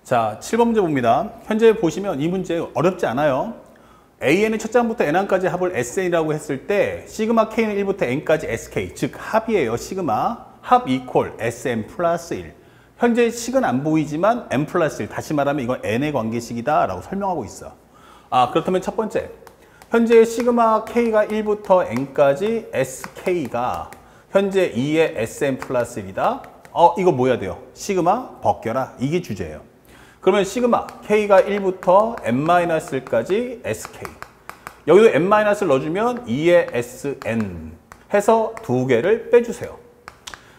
자, 7번 문제 봅니다. 현재 보시면 이 문제 어렵지 않아요. AN의 첫 장부터 N항까지 합을 SN이라고 했을 때 시그마 K는 1부터 N까지 SK, 즉 합이에요. 시그마 합 이퀄 SM 플러스 1. 현재 식은 안 보이지만 N 플러스 1. 다시 말하면 이건 N의 관계식이다 라고 설명하고 있어. 그렇다면 첫 번째, 현재 시그마 K가 1부터 N까지 SK가 현재 2의 SM 플러스 1이다. 이거 뭐 해야 돼요? 시그마 벗겨라. 이게 주제예요. 그러면 시그마 K가 1부터 N-1까지 SK. 여기도 N-를 넣어주면 2의 SN 해서 두 개를 빼주세요.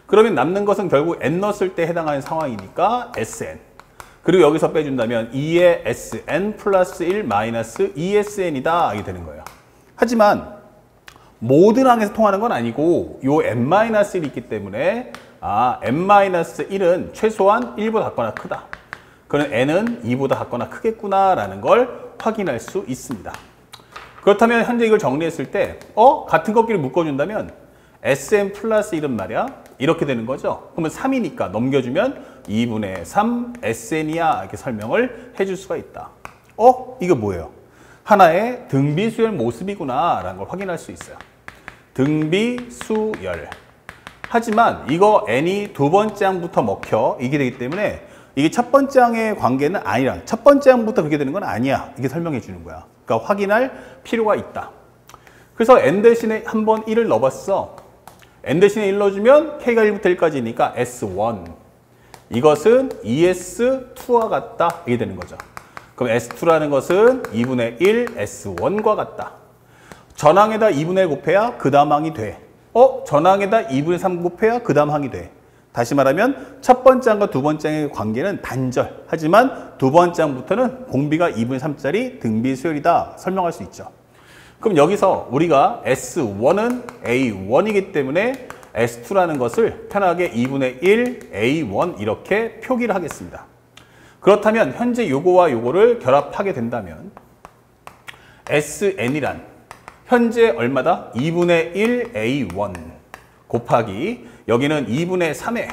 그러면 남는 것은 결국 N 넣었을 때 해당하는 상황이니까 SN. 그리고 여기서 빼준다면 2의 SN 플러스 1 마이너스 2SN이다. 이게 되는 거예요. 하지만 모든 항에서 통하는 건 아니고 요 N-1이 있기 때문에 N-1은 최소한 1보다 작거나 크다. 그럼 N은 2보다 작거나 크겠구나 라는 걸 확인할 수 있습니다. 그렇다면 현재 이걸 정리했을 때 같은 것끼리 묶어준다면 SM 플러스 1은 말이야 이렇게 되는 거죠. 그러면 3이니까 넘겨주면 2분의 3 SN이야 이렇게 설명을 해줄 수가 있다. 이거 뭐예요? 하나의 등비수열 모습이구나 라는 걸 확인할 수 있어요. 등비수열. 하지만 이거 N이 두 번째 항부터 먹혀 이게 되기 때문에 이게 첫 번째 항의 관계는 아니라 첫 번째 항부터 그렇게 되는 건 아니야. 이게 설명해 주는 거야. 그러니까 확인할 필요가 있다. 그래서 N 대신에 한번 1을 넣어봤어. N 대신에 1 넣어주면 K가 1부터 1까지니까 S1. 이것은 ES2와 같다. 이게 되는 거죠. 그럼 S2라는 것은 2분의 1 S1과 같다. 전항에다 2분의 1 곱해야 그 다음 항이 돼. 전항에다 2분의 3 곱해야 그 다음 항이 돼. 다시 말하면 첫 번째 항과 두 번째 항의 관계는 단절. 하지만 두 번째 항부터는 공비가 2분의 3짜리 등비수열이다. 설명할 수 있죠. 그럼 여기서 우리가 S1은 A1이기 때문에 S2라는 것을 편하게 2분의 1 A1 이렇게 표기를 하겠습니다. 그렇다면 현재 요거와 요거를 결합하게 된다면 SN이란 현재 얼마다? 2분의 1 A1 곱하기 여기는 2분의 3에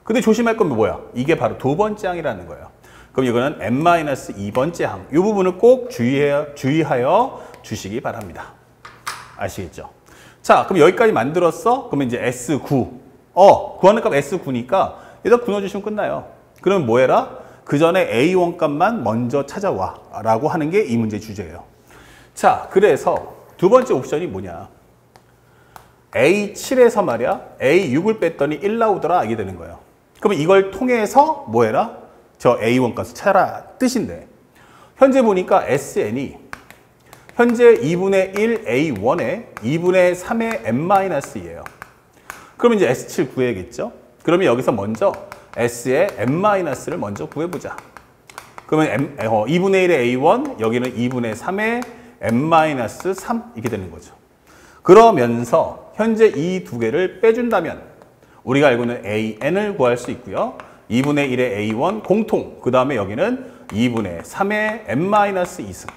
근데 조심할 건 뭐야? 이게 바로 두 번째 항이라는 거예요. 그럼 이거는 N-2번째 항. 이 부분을 꼭 주의하여 주시기 바랍니다. 아시겠죠? 자, 그럼 여기까지 만들었어? 그러면 이제 S9. 구하는 값 S9니까 여기다 9 넣어주시면 끝나요. 그러면 뭐 해라? 그 전에 A1 값만 먼저 찾아와 라고 하는 게 이 문제 주제예요. 자, 그래서 두 번째 옵션이 뭐냐? A7에서 말이야 A6을 뺐더니 1 나오더라 이게 되는 거예요. 그러면 이걸 통해서 뭐 해라? 저 A1 값을 찾아라 뜻인데 현재 보니까 SN이 현재 2분의 1 A1에 2분의 3의 N-이에요. 그러면 이제 S7 구해야겠죠? 그러면 여기서 먼저 S의 N-를 먼저 구해보자. 그러면 2분의 1의 A1 여기는 2분의 3의 N-3 이렇게 되는 거죠. 그러면서 현재 이 두 개를 빼준다면 우리가 알고 있는 AN을 구할 수 있고요. 2분의 1의 A1 공통, 그 다음에 여기는 2분의 3의 N-2승.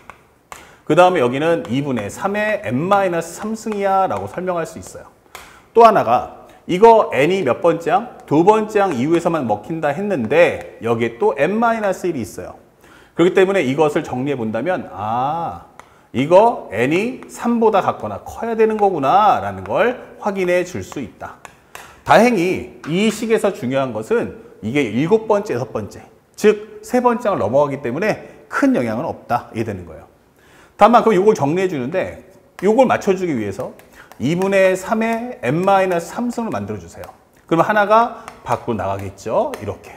그 다음에 여기는 2분의 3의 N-3승이야 라고 설명할 수 있어요. 또 하나가 이거 N이 몇 번째 항? 두 번째 항 이후에서만 먹힌다 했는데 여기에 또 N-1이 있어요. 그렇기 때문에 이것을 정리해 본다면 이거 N이 3보다 같거나 커야 되는 거구나 라는 걸 확인해 줄 수 있다. 다행히 이 식에서 중요한 것은 이게 7번째, 6번째 즉 3번째 항을 넘어가기 때문에 큰 영향은 없다 이게 되는 거예요. 다만 그럼 이걸 정리해 주는데 이걸 맞춰주기 위해서 2분의 3의 N-3승을 만들어 주세요. 그러면 하나가 밖으로 나가겠죠. 이렇게.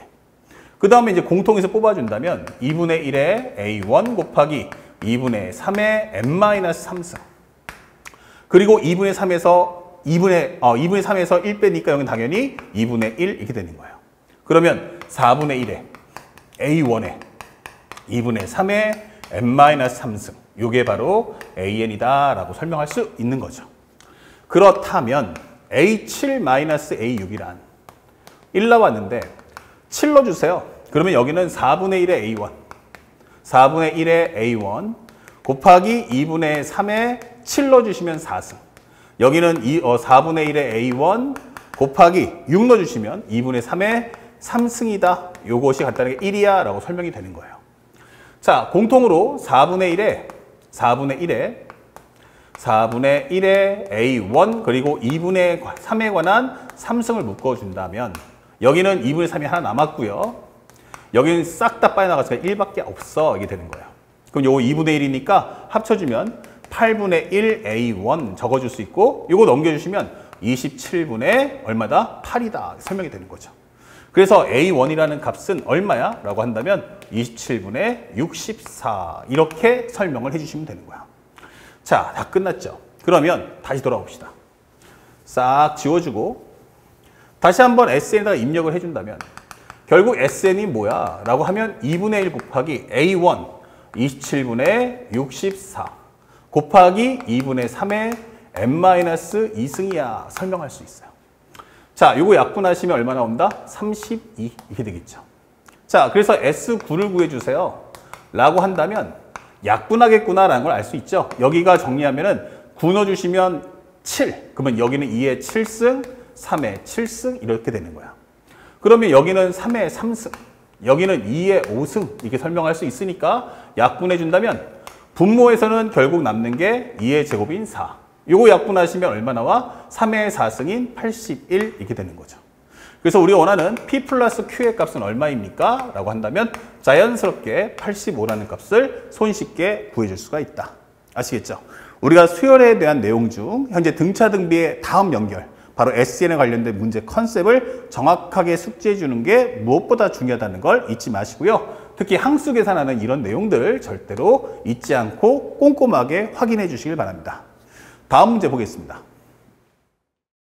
그 다음에 이제 공통에서 뽑아준다면 2분의 1의 A1 곱하기 2분의 3의 N-3승. 그리고 2분의 3에서 1 빼니까 여기는 당연히 2분의 1 이렇게 되는 거예요. 그러면 4분의 1의 A1에 2분의 3의 N-3승. 이게 바로 AN이다 라고 설명할 수 있는 거죠. 그렇다면 A7-A6이란 1 나왔는데 7 넣어주세요. 그러면 여기는 4분의 1의 A1 4분의 1의 A1 곱하기 2분의 3의 7 넣어주시면 4승. 여기는 4분의 1의 A1 곱하기 6 넣어주시면 2분의 3의 3승이다. 요것이 간단하게 1이야 라고 설명이 되는 거예요. 자, 공통으로 4분의 1에 A1 그리고 2분의 3에 관한 3승을 묶어준다면 여기는 2분의 3이 하나 남았고요. 여기는 싹 다 빠져나가서 1밖에 없어. 이게 되는 거예요. 그럼 요거 2분의 1이니까 합쳐주면 8분의 1 A1 적어줄 수 있고 요거 넘겨주시면 27분의 얼마다? 8이다. 설명이 되는 거죠. 그래서 A1이라는 값은 얼마야? 라고 한다면 27분의 64 이렇게 설명을 해주시면 되는 거야. 자, 다 끝났죠. 그러면 다시 돌아옵시다. 싹 지워주고 다시 한번 SN에다가 입력을 해준다면 결국 SN이 뭐야? 라고 하면 2분의 1 곱하기 A1 27분의 64 곱하기 2분의 3의 n-2승이야 설명할 수 있어요. 자, 요거 약분하시면 얼마 나온다? 32 이렇게 되겠죠. 자, 그래서 S9를 구해주세요 라고 한다면 약분하겠구나 라는 걸 알 수 있죠. 여기가 정리하면은 9 넣어주시면 7 그러면 여기는 2의 7승 3의 7승 이렇게 되는 거야. 그러면 여기는 3의 3승 여기는 2의 5승 이렇게 설명할 수 있으니까 약분해 준다면 분모에서는 결국 남는 게 2의 제곱인 4 요거 약분하시면 얼마 나와? 3의 4승인 81 이렇게 되는 거죠. 그래서 우리가 원하는 P 플러스 Q의 값은 얼마입니까? 라고 한다면 자연스럽게 85라는 값을 손쉽게 구해줄 수가 있다. 아시겠죠? 우리가 수열에 대한 내용 중 현재 등차 등비의 다음 연결 바로 SN에 관련된 문제 컨셉을 정확하게 숙지해 주는 게 무엇보다 중요하다는 걸 잊지 마시고요. 특히 항수 계산하는 이런 내용들 절대로 잊지 않고 꼼꼼하게 확인해 주시길 바랍니다. 다음 문제 보겠습니다.